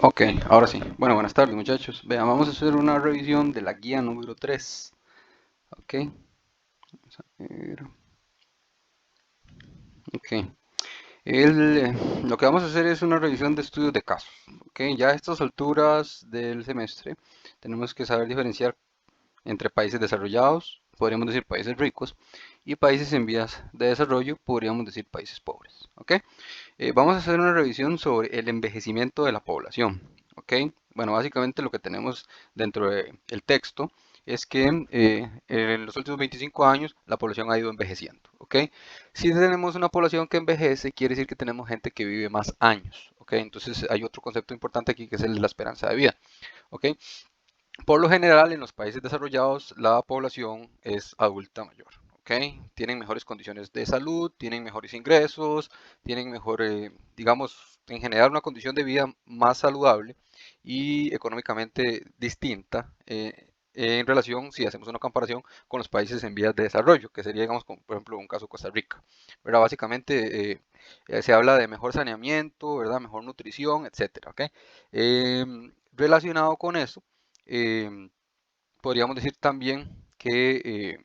Ok, ahora sí. Bueno, buenas tardes muchachos. Vean, vamos a hacer una revisión de la guía número 3. Ok, vamos a ver. Ok. Lo que vamos a hacer es una revisión de estudios de casos. Ok, ya a estas alturas del semestre tenemos que saber diferenciar entre países desarrollados, podríamos decir países ricos, y países en vías de desarrollo, podríamos decir países pobres. ¿Ok? Vamos a hacer una revisión sobre el envejecimiento de la población. ¿Ok? Bueno, básicamente lo que tenemos dentro del texto es que en los últimos 25 años la población ha ido envejeciendo. ¿Ok? Si tenemos una población que envejece, quiere decir que tenemos gente que vive más años. ¿Ok? Entonces hay otro concepto importante aquí que es el de la esperanza de vida. ¿Ok? Por lo general, en los países desarrollados, la población es adulta mayor, ¿ok? Tienen mejores condiciones de salud, tienen mejores ingresos, tienen mejor, digamos, en general una condición de vida más saludable y económicamente distinta en relación, si hacemos una comparación con los países en vías de desarrollo, que sería, digamos, como, por ejemplo, un caso Costa Rica, ¿verdad? Básicamente se habla de mejor saneamiento, ¿verdad? Mejor nutrición, etcétera, ¿ok? Relacionado con eso, eh, podríamos decir también que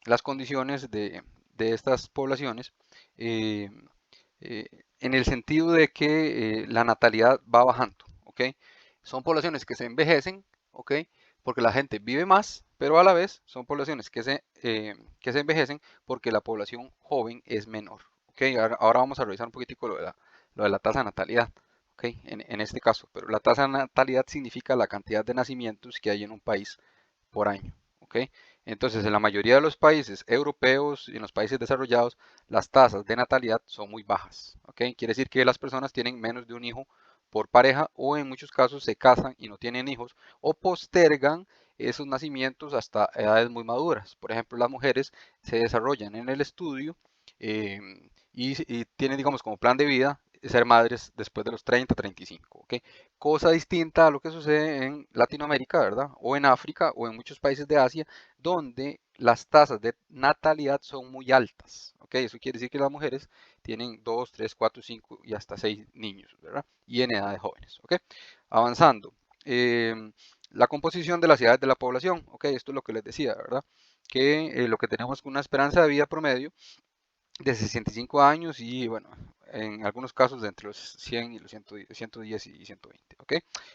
las condiciones de estas poblaciones, eh, eh, en el sentido de que la natalidad va bajando, ¿ok? Son poblaciones que se envejecen, ¿ok? Porque la gente vive más, pero a la vez son poblaciones que se envejecen porque la población joven es menor, ¿ok? Ahora vamos a revisar un poquitico lo de la tasa de natalidad. ¿Ok? En este caso, pero la tasa de natalidad significa la cantidad de nacimientos que hay en un país por año. ¿Ok? Entonces, en la mayoría de los países europeos y en los países desarrollados, las tasas de natalidad son muy bajas. ¿Ok? Quiere decir que las personas tienen menos de un hijo por pareja o en muchos casos se casan y no tienen hijos o postergan esos nacimientos hasta edades muy maduras. Por ejemplo, las mujeres se desarrollan en el estudio y tienen, digamos, como plan de vida ser madres después de los 30, 35, ¿ok? Cosa distinta a lo que sucede en Latinoamérica, ¿verdad? O en África o en muchos países de Asia, donde las tasas de natalidad son muy altas, ¿ok? Eso quiere decir que las mujeres tienen 2, 3, 4, 5 y hasta 6 niños, ¿verdad? Y en edades jóvenes, ¿ok? Avanzando. La composición de las edades de la población, ¿ok? Esto es lo que les decía, ¿verdad? Que lo que tenemos es una esperanza de vida promedio de 65 años y bueno, en algunos casos de entre los 100 y los 110 y 120, ¿ok?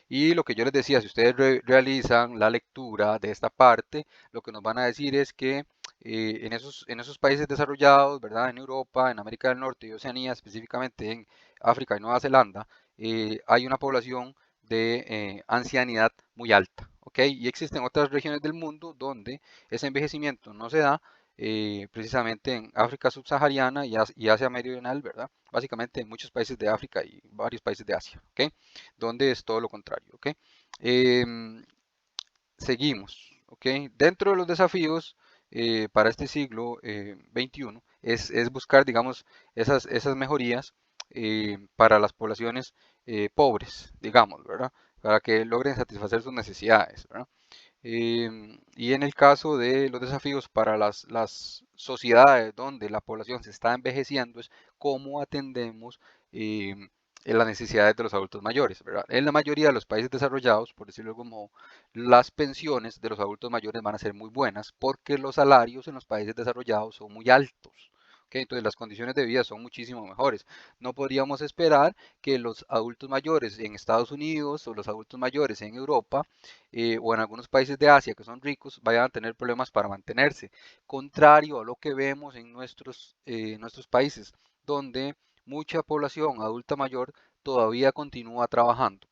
Y lo que yo les decía, si ustedes realizan la lectura de esta parte, lo que nos van a decir es que en esos países desarrollados, ¿verdad? En Europa, en América del Norte y Oceanía, específicamente en África y Nueva Zelanda, hay una población de ancianidad muy alta, ¿ok? Y existen otras regiones del mundo donde ese envejecimiento no se da precisamente en África subsahariana y Asia meridional, ¿verdad? Básicamente en muchos países de África y varios países de Asia, ¿ok? Donde es todo lo contrario, ¿ok? Em, Seguimos, ¿ok? Dentro de los desafíos para este siglo XXI es buscar, digamos, esas mejorías para las poblaciones pobres, digamos, ¿verdad? Para que logren satisfacer sus necesidades, ¿verdad? Y en el caso de los desafíos para las sociedades donde la población se está envejeciendo es cómo atendemos en las necesidades de los adultos mayores, ¿verdad? En la mayoría de los países desarrollados, por decirlo de algún modo, las pensiones de los adultos mayores van a ser muy buenas porque los salarios en los países desarrollados son muy altos. ¿Ok? Entonces las condiciones de vida son muchísimo mejores. No podríamos esperar que los adultos mayores en Estados Unidos o los adultos mayores en Europa o en algunos países de Asia que son ricos vayan a tener problemas para mantenerse, contrario a lo que vemos en nuestros países, donde mucha población adulta mayor todavía continúa trabajando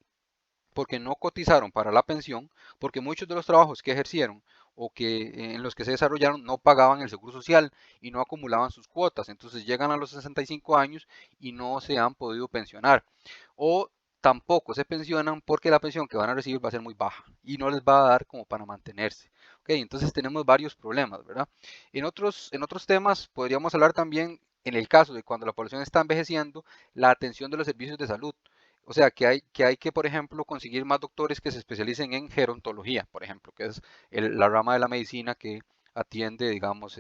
porque no cotizaron para la pensión, porque muchos de los trabajos que ejercieron o que en los que se desarrollaron no pagaban el seguro social y no acumulaban sus cuotas, entonces llegan a los 65 años y no se han podido pensionar o tampoco se pensionan porque la pensión que van a recibir va a ser muy baja y no les va a dar como para mantenerse. Ok, entonces tenemos varios problemas, ¿verdad? En otros temas podríamos hablar también en el caso de cuando la población está envejeciendo, la atención de los servicios de salud. O sea, que hay que, por ejemplo, conseguir más doctores que se especialicen en gerontología, por ejemplo, que es la rama de la medicina que atiende, digamos,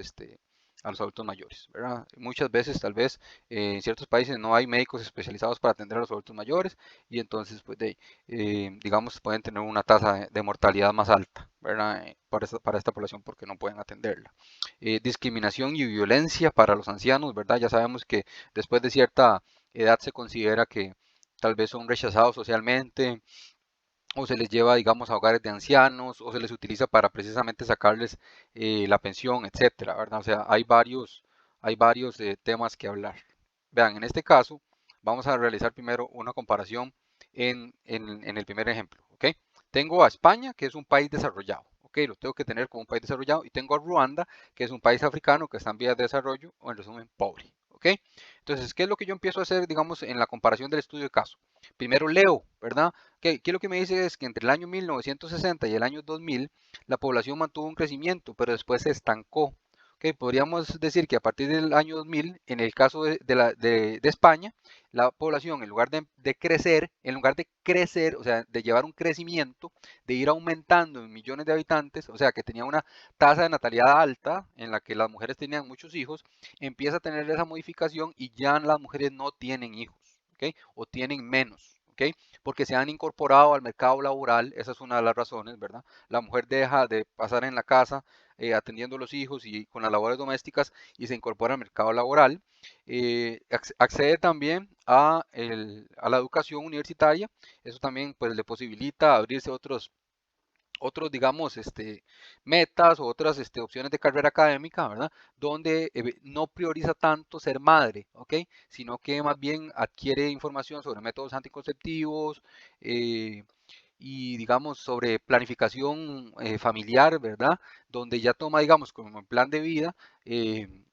a los adultos mayores, ¿verdad? Muchas veces tal vez en ciertos países no hay médicos especializados para atender a los adultos mayores y entonces pues digamos pueden tener una tasa de mortalidad más alta, ¿verdad? Para esta población porque no pueden atenderla. Discriminación y violencia para los ancianos, ¿verdad? Ya sabemos que después de cierta edad se considera que tal vez son rechazados socialmente o se les lleva, digamos, a hogares de ancianos, o se les utiliza para precisamente sacarles la pensión, etcétera, ¿verdad? O sea, hay varios temas que hablar. Vean, en este caso, vamos a realizar primero una comparación en el primer ejemplo, ¿ok? Tengo a España, que es un país desarrollado, ¿ok? Lo tengo que tener como un país desarrollado, y tengo a Ruanda, que es un país africano que está en vías de desarrollo, o en resumen, pobre, ¿ok? Entonces, ¿qué es lo que yo empiezo a hacer, digamos, en la comparación del estudio de caso? Primero leo, ¿verdad? ¿Qué es lo que me dice? Es que entre el año 1960 y el año 2000 la población mantuvo un crecimiento, pero después se estancó. Ok, podríamos decir que a partir del año 2000, en el caso de España, la población, en lugar de crecer, o sea, de llevar un crecimiento, de ir aumentando en millones de habitantes, o sea, que tenía una tasa de natalidad alta, en la que las mujeres tenían muchos hijos, empieza a tener esa modificación y ya las mujeres no tienen hijos, ¿ok? O tienen menos, ¿ok? Porque se han incorporado al mercado laboral, esa es una de las razones, ¿verdad? La mujer deja de pasar en la casa atendiendo a los hijos y con las labores domésticas y se incorpora al mercado laboral. Accede también a la educación universitaria, eso también pues le posibilita abrirse otros, digamos, metas o otras opciones de carrera académica, ¿verdad? Donde no prioriza tanto ser madre, ¿ok? Sino que más bien adquiere información sobre métodos anticonceptivos, eh, y digamos sobre planificación familiar, ¿verdad? Donde ya toma, digamos, como en plan de vida,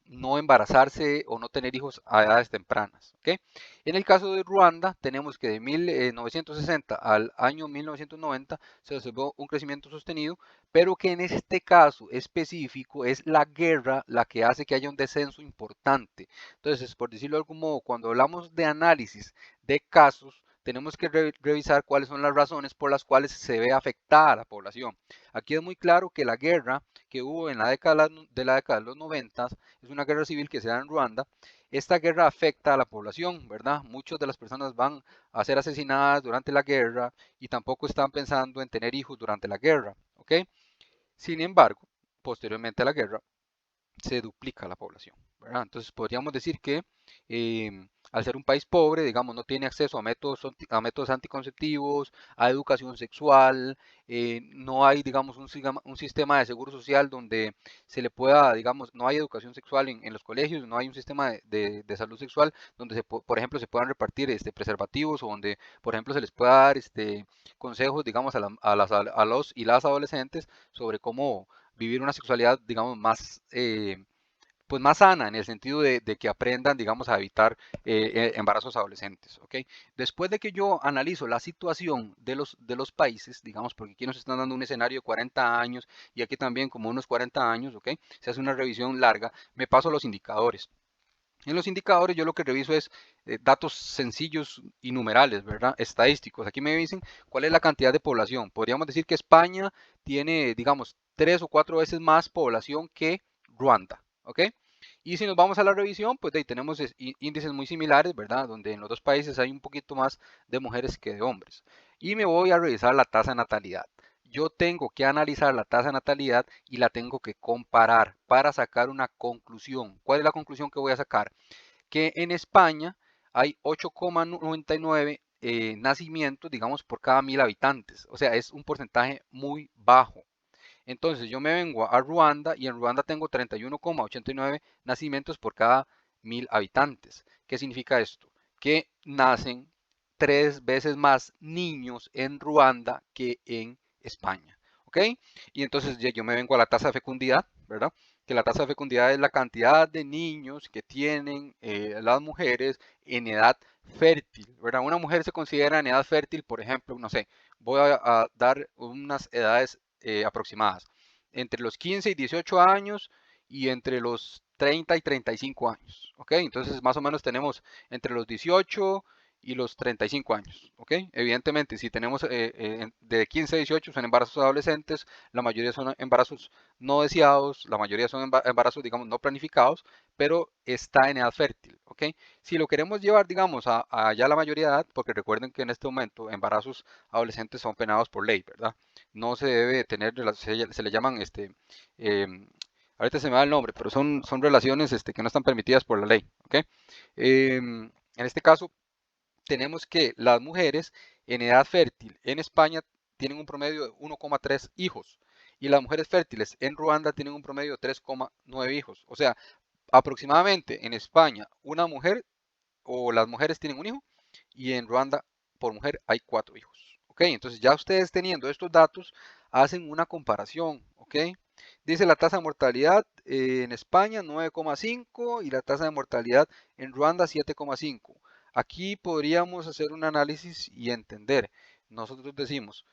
no embarazarse o no tener hijos a edades tempranas, ¿ok? En el caso de Ruanda, tenemos que de 1960 al año 1990 se observó un crecimiento sostenido, pero que en este caso específico es la guerra la que hace que haya un descenso importante. Entonces, por decirlo de algún modo, cuando hablamos de análisis de casos, tenemos que revisar cuáles son las razones por las cuales se ve afectada a la población. Aquí es muy claro que la guerra que hubo en la década de los 90 es una guerra civil que se da en Ruanda. Esta guerra afecta a la población, ¿verdad? Muchas de las personas van a ser asesinadas durante la guerra y tampoco están pensando en tener hijos durante la guerra, ¿ok? Sin embargo, posteriormente a la guerra, se duplica la población, ¿verdad? Entonces podríamos decir que al ser un país pobre, digamos, no tiene acceso a métodos anticonceptivos, a educación sexual, no hay, digamos, un sistema de seguro social donde se le pueda, digamos, no hay educación sexual en los colegios, no hay un sistema de salud sexual donde, por ejemplo, se puedan repartir preservativos o donde, por ejemplo, se les pueda dar consejos, digamos, a los y las adolescentes sobre cómo vivir una sexualidad, digamos, pues más sana en el sentido de que aprendan, digamos, a evitar embarazos adolescentes, ¿ok? Después de que yo analizo la situación de los países, digamos, porque aquí nos están dando un escenario de 40 años y aquí también como unos 40 años, ¿ok? Se hace una revisión larga, me paso a los indicadores. En los indicadores yo lo que reviso es datos sencillos y numerales, ¿verdad? Estadísticos. Aquí me dicen cuál es la cantidad de población. Podríamos decir que España tiene, digamos, 3 o 4 veces más población que Ruanda, ¿ok? Y si nos vamos a la revisión, pues de ahí tenemos índices muy similares, ¿verdad? Donde en los dos países hay un poquito más de mujeres que de hombres. Y me voy a revisar la tasa de natalidad. Yo tengo que analizar la tasa de natalidad y la tengo que comparar para sacar una conclusión. ¿Cuál es la conclusión que voy a sacar? Que en España hay 8,99 nacimientos, digamos, por cada 1000 habitantes. O sea, es un porcentaje muy bajo. Entonces yo me vengo a Ruanda y en Ruanda tengo 31,89 nacimientos por cada 1000 habitantes. ¿Qué significa esto? Que nacen 3 veces más niños en Ruanda que en España. ¿Ok? Y entonces yo me vengo a la tasa de fecundidad, ¿verdad? Que la tasa de fecundidad es la cantidad de niños que tienen las mujeres en edad fértil, ¿verdad? Una mujer se considera en edad fértil, por ejemplo, no sé, voy a dar unas edades aproximadas, entre los 15 y 18 años y entre los 30 y 35 años, ¿ok? Entonces más o menos tenemos entre los 18 y los 35 años, ¿ok? Evidentemente, si tenemos de 15 a 18 son embarazos adolescentes, la mayoría son embarazos no deseados, la mayoría son embarazos, digamos, no planificados, pero está en edad fértil, ¿ok? Si lo queremos llevar, digamos, a ya la mayoría de edad, porque recuerden que en este momento embarazos adolescentes son penados por ley, ¿verdad? No se debe tener, se le llaman, em, ahorita se me va el nombre, pero son relaciones que no están permitidas por la ley, ¿ok? En este caso, tenemos que las mujeres en edad fértil en España tienen un promedio de 1,3 hijos y las mujeres fértiles en Ruanda tienen un promedio de 3,9 hijos. O sea, aproximadamente en España una mujer o las mujeres tienen un hijo y en Ruanda por mujer hay 4 hijos. ¿Ok? Entonces ya ustedes teniendo estos datos hacen una comparación. ¿Ok? Dice la tasa de mortalidad en España 9,5 y la tasa de mortalidad en Ruanda 7,5. Aquí podríamos hacer un análisis y entender. Nosotros decimos,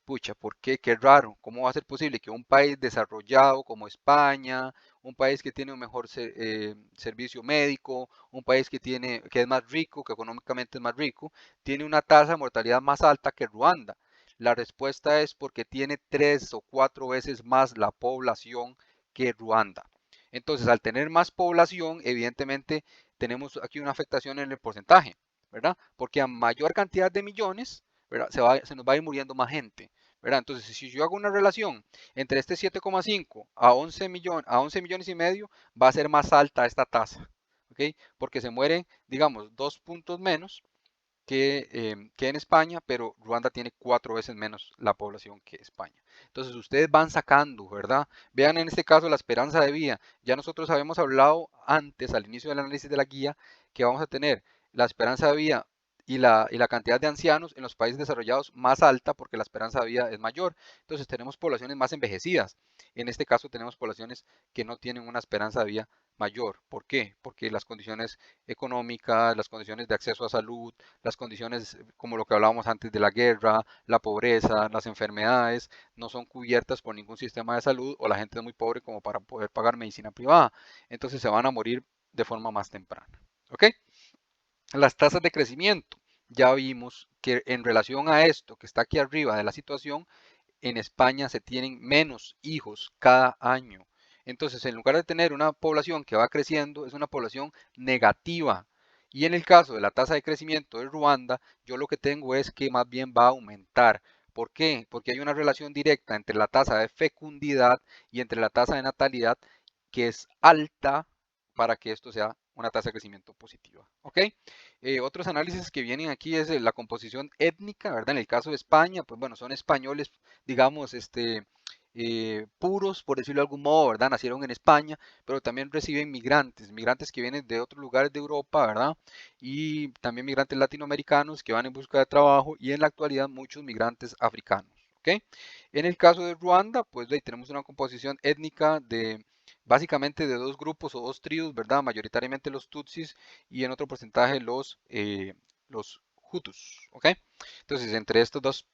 pucha, ¿por qué? Qué raro. ¿Cómo va a ser posible que un país desarrollado como España, un país que tiene un mejor servicio médico, un país que es más rico, que económicamente es más rico, tiene una tasa de mortalidad más alta que Ruanda? La respuesta es porque tiene 3 o 4 veces más la población que Ruanda. Entonces, al tener más población, evidentemente tenemos aquí una afectación en el porcentaje, ¿verdad? Porque a mayor cantidad de millones, ¿verdad? Se nos va a ir muriendo más gente, ¿verdad? Entonces, si yo hago una relación entre este 7,5 a 11 millones y medio, va a ser más alta esta tasa, ¿ok? Porque se mueren, digamos, 2 puntos menos que en España, pero Ruanda tiene 4 veces menos la población que España. Entonces ustedes van sacando, ¿verdad? Vean en este caso la esperanza de vida. Ya nosotros habíamos hablado antes, al inicio del análisis de la guía, que vamos a tener la esperanza de vida y la cantidad de ancianos en los países desarrollados más alta porque la esperanza de vida es mayor. Entonces tenemos poblaciones más envejecidas. En este caso tenemos poblaciones que no tienen una esperanza de vida mayor. ¿Por qué? Porque las condiciones económicas, las condiciones de acceso a salud, las condiciones como lo que hablábamos antes de la guerra, la pobreza, las enfermedades, no son cubiertas por ningún sistema de salud o la gente es muy pobre como para poder pagar medicina privada. Entonces se van a morir de forma más temprana. ¿Ok? Las tasas de crecimiento. Ya vimos que en relación a esto que está aquí arriba de la situación, en España se tienen menos hijos cada año. Entonces, en lugar de tener una población que va creciendo, es una población negativa. Y en el caso de la tasa de crecimiento de Ruanda, yo lo que tengo es que más bien va a aumentar. ¿Por qué? Porque hay una relación directa entre la tasa de fecundidad y entre la tasa de natalidad que es alta para que esto sea una tasa de crecimiento positiva. ¿Ok? Otros análisis que vienen aquí es la composición étnica, ¿verdad? En el caso de España, pues bueno, son españoles, digamos, puros, por decirlo de algún modo, ¿verdad? Nacieron en España, pero también reciben migrantes, migrantes que vienen de otros lugares de Europa, ¿verdad? Y también migrantes latinoamericanos que van en busca de trabajo y en la actualidad muchos migrantes africanos, ¿ok? En el caso de Ruanda, pues tenemos una composición étnica de básicamente de dos grupos o dos tribus, ¿verdad? Mayoritariamente los Tutsis y en otro porcentaje los Hutus, ¿ok? Entonces, entre estos dos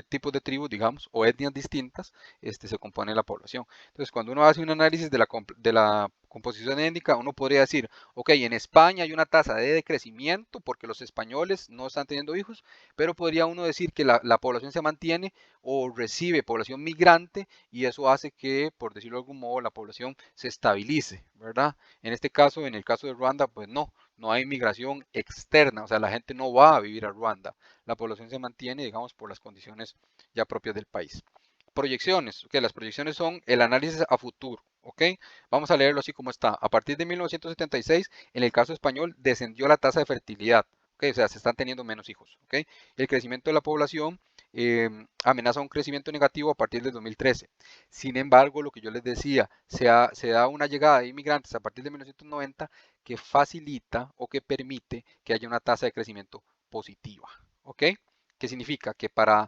tipos de tribus, digamos, o etnias distintas, se compone la población. Entonces, cuando uno hace un análisis de la composición étnica, uno podría decir, ok, en España hay una tasa de decrecimiento porque los españoles no están teniendo hijos, pero podría uno decir que la población se mantiene o recibe población migrante y eso hace que, por decirlo de algún modo, la población se estabilice, ¿verdad? En este caso, en el caso de Ruanda, pues no hay migración externa, o sea, la gente no va a vivir a Ruanda, la población se mantiene, digamos, por las condiciones ya propias del país. Proyecciones, ok, las proyecciones son el análisis a futuro, ok, vamos a leerlo así como está. A partir de 1976, en el caso español, descendió la tasa de fertilidad, ok, o sea, se están teniendo menos hijos, ok. El crecimiento de la población amenaza un crecimiento negativo a partir del 2013. Sin embargo, lo que yo les decía, se da una llegada de inmigrantes a partir de 1990 que facilita o que permite que haya una tasa de crecimiento positiva, ¿ok? ¿Qué significa? Que para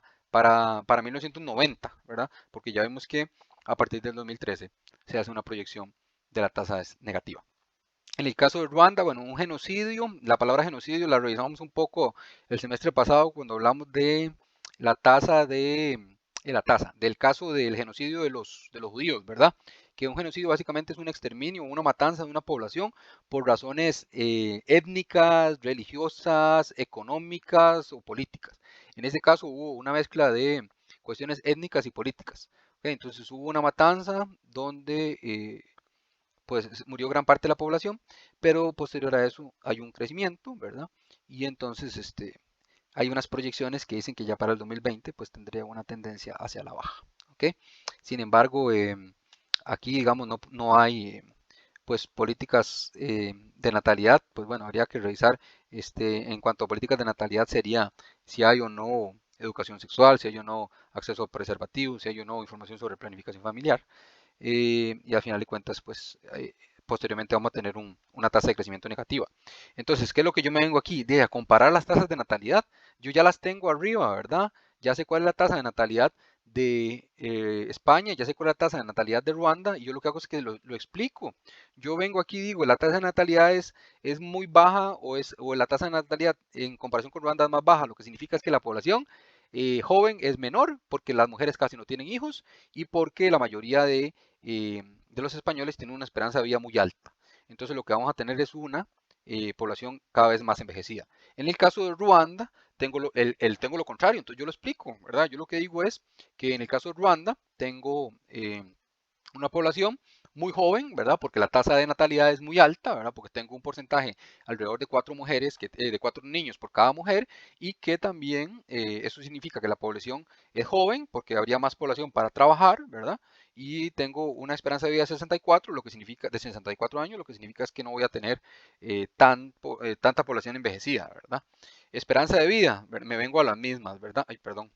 1990, ¿verdad? Porque ya vemos que a partir del 2013 se hace una proyección de la tasa negativa. En el caso de Ruanda, bueno, un genocidio, la palabra genocidio la revisamos un poco el semestre pasado cuando hablamos de la tasa del caso del genocidio de los judíos, ¿verdad? que un genocidio básicamente es un exterminio, una matanza de una población por razones étnicas, religiosas, económicas o políticas. En ese caso hubo una mezcla de cuestiones étnicas y políticas. ¿Ok? Entonces hubo una matanza donde pues murió gran parte de la población, pero posterior a eso hay un crecimiento, ¿verdad? Y entonces hay unas proyecciones que dicen que ya para el 2020 pues tendría una tendencia hacia la baja, ¿ok? Sin embargo, aquí digamos no hay pues políticas de natalidad, pues bueno, habría que revisar en cuanto a políticas de natalidad sería si hay o no educación sexual, si hay o no acceso a preservativos, si hay o no información sobre planificación familiar, y al final de cuentas, pues posteriormente vamos a tener una tasa de crecimiento negativa. Entonces, ¿qué es lo que yo me vengo aquí? De a comparar las tasas de natalidad. Yo ya las tengo arriba, ¿verdad? Ya sé cuál es la tasa de natalidad de España, ya sé cuál es la tasa de natalidad de Ruanda, y yo lo que hago es que lo explico. Yo vengo aquí y digo, la tasa de natalidad es muy baja o la tasa de natalidad en comparación con Ruanda es más baja, lo que significa es que la población joven es menor porque las mujeres casi no tienen hijos y porque la mayoría de los españoles tienen una esperanza de vida muy alta. Entonces lo que vamos a tener es una población cada vez más envejecida. En el caso de Ruanda, tengo lo contrario, entonces yo lo explico, ¿verdad? Yo lo que digo es que en el caso de Ruanda tengo una población muy joven, ¿verdad? Porque la tasa de natalidad es muy alta, ¿verdad? Porque tengo un porcentaje alrededor de 4 mujeres, de 4 niños por cada mujer, y que también eso significa que la población es joven, porque habría más población para trabajar, ¿verdad? Y tengo una esperanza de vida de 64, lo que significa, de 64 años, lo que significa es que no voy a tener tanta población envejecida, ¿verdad? Esperanza de vida, me vengo a las mismas, ¿verdad? Ay, perdón,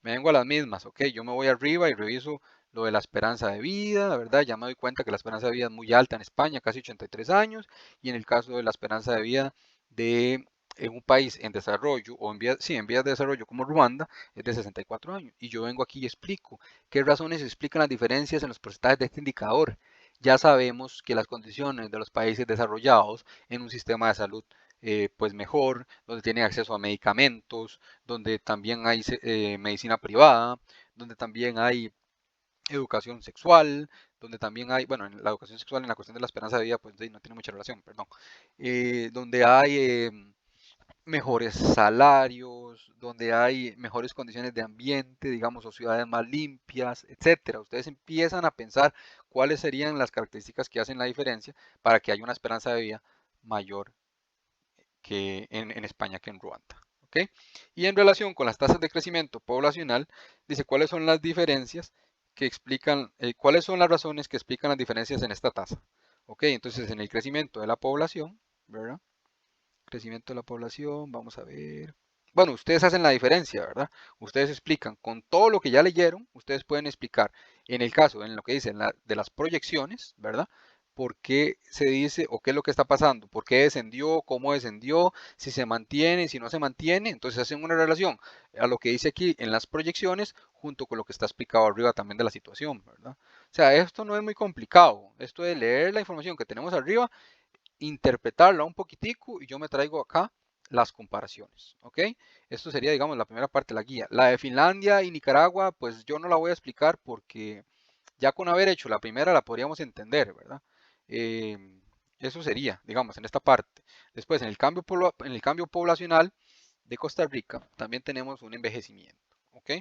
me vengo a las mismas, ok, yo me voy arriba y reviso lo de la esperanza de vida, ¿verdad? Ya me doy cuenta que la esperanza de vida es muy alta en España, casi 83 años, y en el caso de la esperanza de vida de en un país en desarrollo, o sí, en vías de desarrollo como Ruanda, es de 64 años. Y yo vengo aquí y explico qué razones explican las diferencias en los porcentajes de este indicador. Ya sabemos que las condiciones de los países desarrollados en un sistema de salud pues mejor, donde tienen acceso a medicamentos, donde también hay medicina privada, donde también hay educación sexual, donde también hay, bueno, en la educación sexual, en la cuestión de la esperanza de vida, pues no tiene mucha relación, perdón, donde hay mejores salarios, donde hay mejores condiciones de ambiente, digamos, o ciudades más limpias, etcétera. Ustedes empiezan a pensar cuáles serían las características que hacen la diferencia para que haya una esperanza de vida mayor que en España que en Ruanda. ¿Ok? Y en relación con las tasas de crecimiento poblacional, dice cuáles son las diferencias que explican, cuáles son las razones que explican las diferencias en esta tasa. ¿Ok? Entonces, en el crecimiento de la población, ¿verdad? Crecimiento de la población, vamos a ver. Bueno, ustedes hacen la diferencia, ¿verdad? Ustedes explican con todo lo que ya leyeron, ustedes pueden explicar en el caso, en lo que dicen de las proyecciones, ¿verdad? ¿Por qué se dice o qué es lo que está pasando? ¿Por qué descendió? ¿Cómo descendió? Si se mantiene, si no se mantiene. Entonces hacen una relación a lo que dice aquí en las proyecciones junto con lo que está explicado arriba también de la situación, ¿verdad? O sea, esto no es muy complicado. Esto de leer la información que tenemos arriba, interpretarla un poquitico y yo me traigo acá las comparaciones, ¿ok? Esto sería, digamos, la primera parte de la guía. La de Finlandia y Nicaragua, pues yo no la voy a explicar porque ya con haber hecho la primera la podríamos entender, ¿verdad? Eh, eso sería, digamos, en esta parte. Después, en el cambio poblacional de Costa Rica, también tenemos un envejecimiento, ¿ok?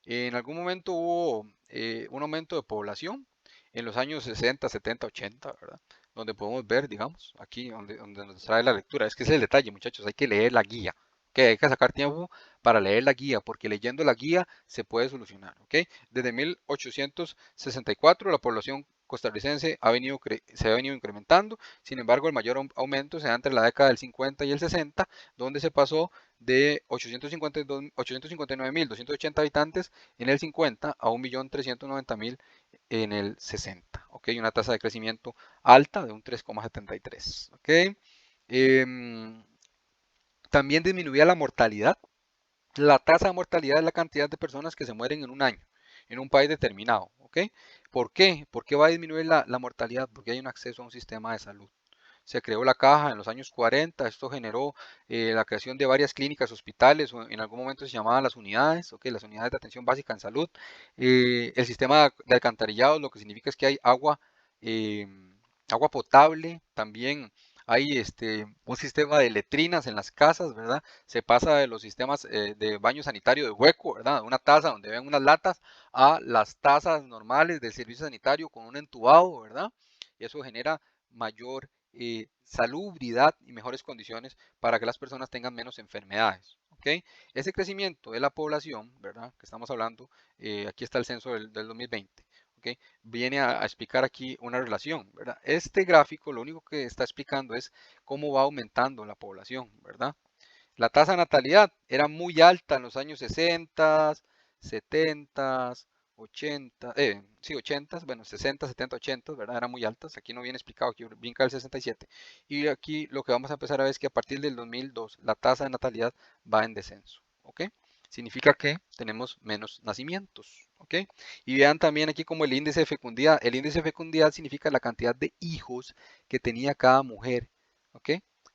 En algún momento hubo un aumento de población en los años 60, 70, 80, ¿verdad? Donde podemos ver, digamos, aquí donde nos trae la lectura. Es que ese es el detalle, muchachos, hay que leer la guía. Que hay que sacar tiempo para leer la guía, porque leyendo la guía se puede solucionar. ¿Ok? Desde 1864 la población costarricense se ha venido incrementando, sin embargo el mayor aumento se da entre la década del 50 y el 60, donde se pasó de 859.280 habitantes en el 50 a 1.390.000 en el 60. ¿Ok? Una tasa de crecimiento alta de un 3,73. ¿Ok? Em, también disminuía la mortalidad. La tasa de mortalidad es la cantidad de personas que se mueren en un año, en un país determinado. ¿Ok? ¿Por qué? ¿Por qué va a disminuir la mortalidad? Porque hay un acceso a un sistema de salud. se creó la caja en los años 40, esto generó la creación de varias clínicas, hospitales, o en algún momento se llamaban las unidades, ¿ok? Las unidades de atención básica en salud. El sistema de alcantarillado, lo que significa es que hay agua, eh, agua potable, también hay un sistema de letrinas en las casas, ¿verdad? Se pasa de los sistemas de baño sanitario de hueco, ¿verdad? Una taza donde ven unas latas a las tazas normales del servicio sanitario con un entubado, ¿verdad? Y eso genera mayor salubridad y mejores condiciones para que las personas tengan menos enfermedades, ¿ok? Ese crecimiento de la población, ¿verdad? Que estamos hablando, aquí está el censo del 2020, ¿ok? Viene a explicar aquí una relación, ¿verdad? Este gráfico lo único que está explicando es cómo va aumentando la población, ¿verdad? La tasa de natalidad era muy alta en los años 60, 70, 80, sí, 80, bueno, 60, 70, 80, ¿verdad? Eran muy altas. Aquí no viene explicado, aquí brinca el 67. Y aquí lo que vamos a empezar a ver es que a partir del 2002 la tasa de natalidad va en descenso, ¿ok? Significa que tenemos menos nacimientos, ¿ok? Y vean también aquí como el índice de fecundidad. El índice de fecundidad significa la cantidad de hijos que tenía cada mujer, ¿ok?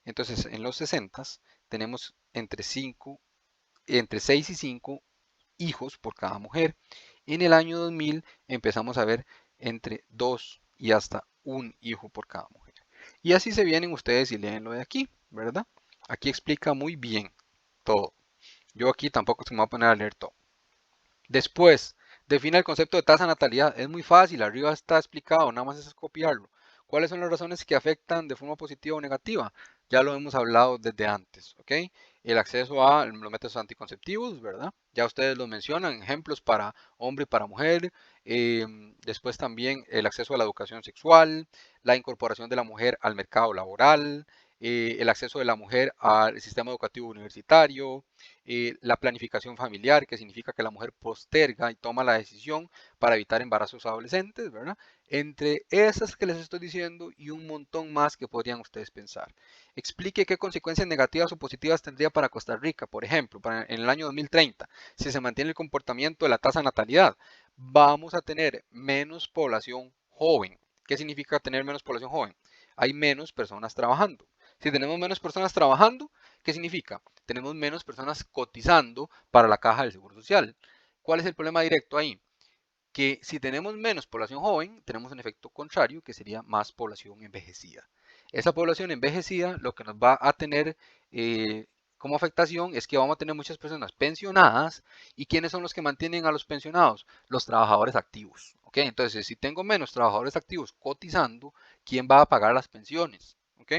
Entonces, en los 60 tenemos entre 6 y 5 hijos por cada mujer. En el año 2000 empezamos a ver entre 2 y hasta un hijo por cada mujer. Y así se vienen ustedes y leen lo de aquí, ¿verdad? Aquí explica muy bien todo. Yo aquí tampoco se me va a poner a leer todo. Después, define el concepto de tasa de natalidad. Es muy fácil, arriba está explicado, nada más es copiarlo. ¿Cuáles son las razones que afectan de forma positiva o negativa? Ya lo hemos hablado desde antes, ¿ok? El acceso a los métodos anticonceptivos, ¿verdad? Ya ustedes lo mencionan, ejemplos para hombre y para mujer. Después también el acceso a la educación sexual, la incorporación de la mujer al mercado laboral, el acceso de la mujer al sistema educativo universitario, la planificación familiar, que significa que la mujer posterga y toma la decisión para evitar embarazos adolescentes, ¿verdad? Entre esas que les estoy diciendo y un montón más que podrían ustedes pensar. Explique qué consecuencias negativas o positivas tendría para Costa Rica, por ejemplo, en el año 2030, si se mantiene el comportamiento de la tasa de natalidad. Vamos a tener menos población joven. ¿Qué significa tener menos población joven? Hay menos personas trabajando. Si tenemos menos personas trabajando, ¿qué significa? Tenemos menos personas cotizando para la caja del Seguro Social. ¿Cuál es el problema directo ahí? Que si tenemos menos población joven, tenemos un efecto contrario, que sería más población envejecida. Esa población envejecida lo que nos va a tener como afectación es que vamos a tener muchas personas pensionadas. ¿Y quiénes son los que mantienen a los pensionados? Los trabajadores activos. ¿Ok? Entonces, si tengo menos trabajadores activos cotizando, ¿quién va a pagar las pensiones? ¿Ok?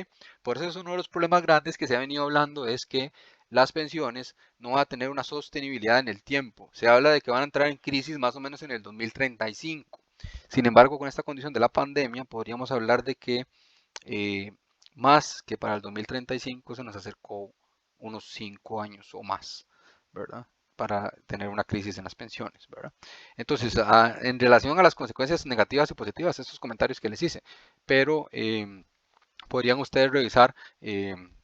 Por eso es uno de los problemas grandes que se ha venido hablando, es que las pensiones no van a tener una sostenibilidad en el tiempo. Se habla de que van a entrar en crisis más o menos en el 2035. Sin embargo, con esta condición de la pandemia, podríamos hablar de que eh, más que para el 2035 se nos acercó unos 5 años o más, ¿verdad? Para tener una crisis en las pensiones, ¿verdad? Entonces, en relación a las consecuencias negativas y positivas, estos comentarios que les hice, pero podrían ustedes revisar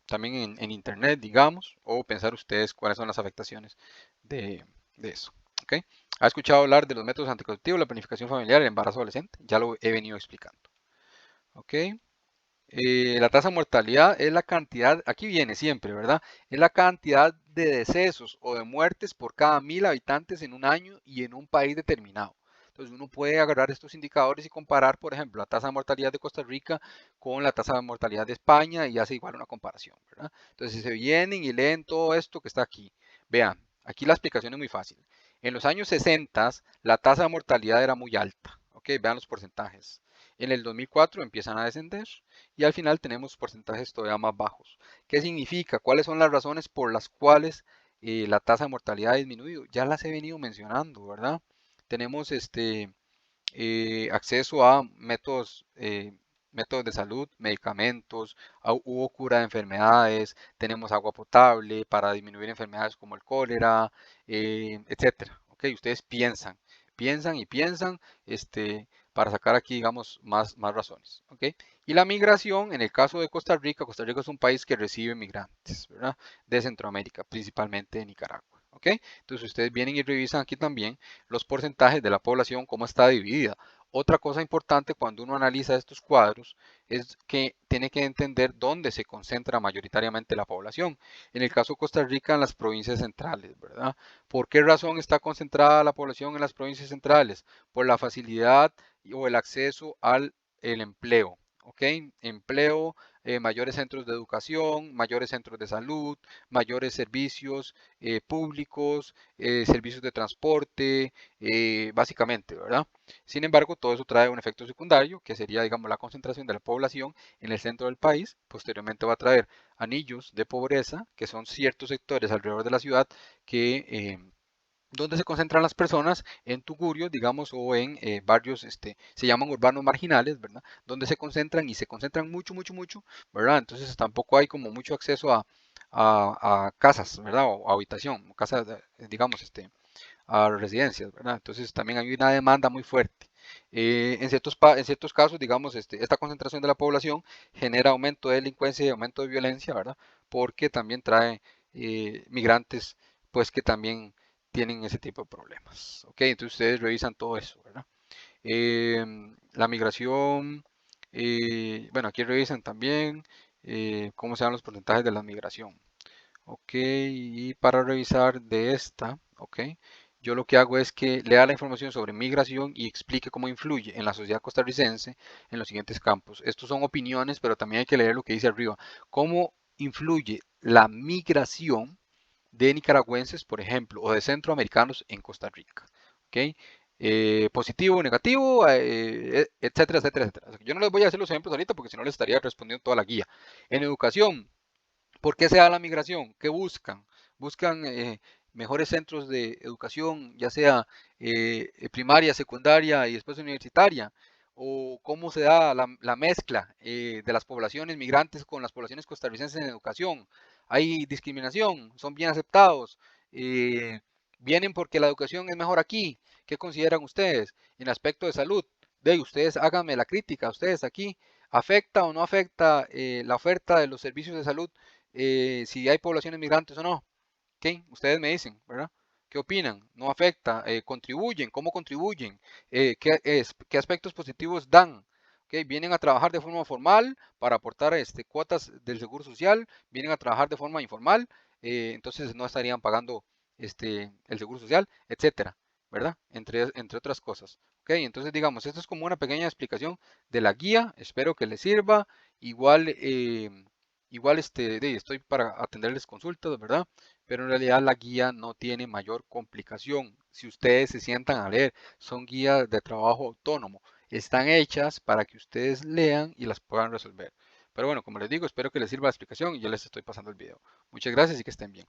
también en internet, digamos, o pensar ustedes cuáles son las afectaciones de eso. ¿Ok? ¿Ha escuchado hablar de los métodos anticonceptivos, la planificación familiar, el embarazo adolescente? Ya lo he venido explicando. ¿Ok? La tasa de mortalidad es la cantidad, aquí viene siempre, ¿verdad? Es la cantidad de decesos o de muertes por cada 1000 habitantes en un año y en un país determinado. Entonces uno puede agarrar estos indicadores y comparar, por ejemplo, la tasa de mortalidad de Costa Rica con la tasa de mortalidad de España y hace igual una comparación, ¿verdad? Entonces si se vienen y leen todo esto que está aquí, vean, aquí la explicación es muy fácil. En los años 60 la tasa de mortalidad era muy alta, ¿ok? Vean los porcentajes. En el 2004 empiezan a descender y al final tenemos porcentajes todavía más bajos. ¿Qué significa? ¿Cuáles son las razones por las cuales la tasa de mortalidad ha disminuido? Ya las he venido mencionando, ¿verdad? Tenemos acceso a métodos de salud, medicamentos, hubo cura de enfermedades, tenemos agua potable para disminuir enfermedades como el cólera, etcétera. ¿Ok? Ustedes piensan y piensan, para sacar aquí, digamos, más razones. ¿Ok? Y la migración, en el caso de Costa Rica es un país que recibe migrantes, ¿verdad? De Centroamérica, principalmente de Nicaragua. ¿Ok? Entonces ustedes vienen y revisan aquí también los porcentajes de la población, cómo está dividida. Otra cosa importante cuando uno analiza estos cuadros es que tiene que entender dónde se concentra mayoritariamente la población. En el caso de Costa Rica, en las provincias centrales, ¿verdad? ¿Por qué razón está concentrada la población en las provincias centrales? Por la facilidad o el acceso al el empleo. ¿Ok? Empleo, mayores centros de educación, mayores centros de salud, mayores servicios públicos, servicios de transporte, básicamente, ¿verdad? Sin embargo, todo eso trae un efecto secundario, que sería, digamos, la concentración de la población en el centro del país. Posteriormente va a traer anillos de pobreza, que son ciertos sectores alrededor de la ciudad que donde se concentran las personas en tugurios, digamos, o en barrios, se llaman urbanos marginales, ¿verdad? Donde se concentran y se concentran mucho, mucho, mucho, ¿verdad? Entonces tampoco hay como mucho acceso a casas, ¿verdad? O a habitación, casas, digamos, a residencias, ¿verdad? Entonces también hay una demanda muy fuerte. En ciertos casos, digamos, esta concentración de la población genera aumento de delincuencia y aumento de violencia, ¿verdad? Porque también trae migrantes, pues que también tienen ese tipo de problemas. Ok, entonces ustedes revisan todo eso, ¿verdad? La migración, bueno, aquí revisan también cómo se dan los porcentajes de la migración. Ok, y para revisar de esta, ok, yo lo que hago es que lea la información sobre migración y explique cómo influye en la sociedad costarricense en los siguientes campos. Estos son opiniones, pero también hay que leer lo que dice arriba. ¿Cómo influye la migración de nicaragüenses, por ejemplo, o de centroamericanos en Costa Rica? ¿Ok? Positivo, negativo, etcétera, etcétera, etcétera. Yo no les voy a hacer los ejemplos ahorita porque si no les estaría respondiendo toda la guía. En educación, ¿por qué se da la migración? ¿Qué buscan? Buscan mejores centros de educación, ya sea primaria, secundaria y después universitaria. ¿O cómo se da la mezcla de las poblaciones migrantes con las poblaciones costarricenses en educación? ¿Hay discriminación? ¿Son bien aceptados? Eh, ¿Vienen porque la educación es mejor aquí? ¿Qué consideran ustedes? En aspecto de salud, de ustedes háganme la crítica, ustedes aquí, ¿afecta o no afecta la oferta de los servicios de salud si hay poblaciones migrantes o no? ¿Ok? Ustedes me dicen, ¿verdad? ¿Qué opinan? ¿No afecta? ¿Contribuyen? ¿Cómo contribuyen? ¿Qué aspectos positivos dan? ¿Ok? ¿Vienen a trabajar de forma formal para aportar cuotas del seguro social? ¿Vienen a trabajar de forma informal? Entonces no estarían pagando el seguro social, etcétera, ¿verdad? Entre otras cosas. ¿Ok? Entonces digamos, esto es como una pequeña explicación de la guía. Espero que les sirva. Igual, estoy para atenderles consultas, ¿verdad? Pero en realidad la guía no tiene mayor complicación. Si ustedes se sientan a leer, son guías de trabajo autónomo. Están hechas para que ustedes lean y las puedan resolver. Pero bueno, como les digo, espero que les sirva la explicación y yo les estoy pasando el video. Muchas gracias y que estén bien.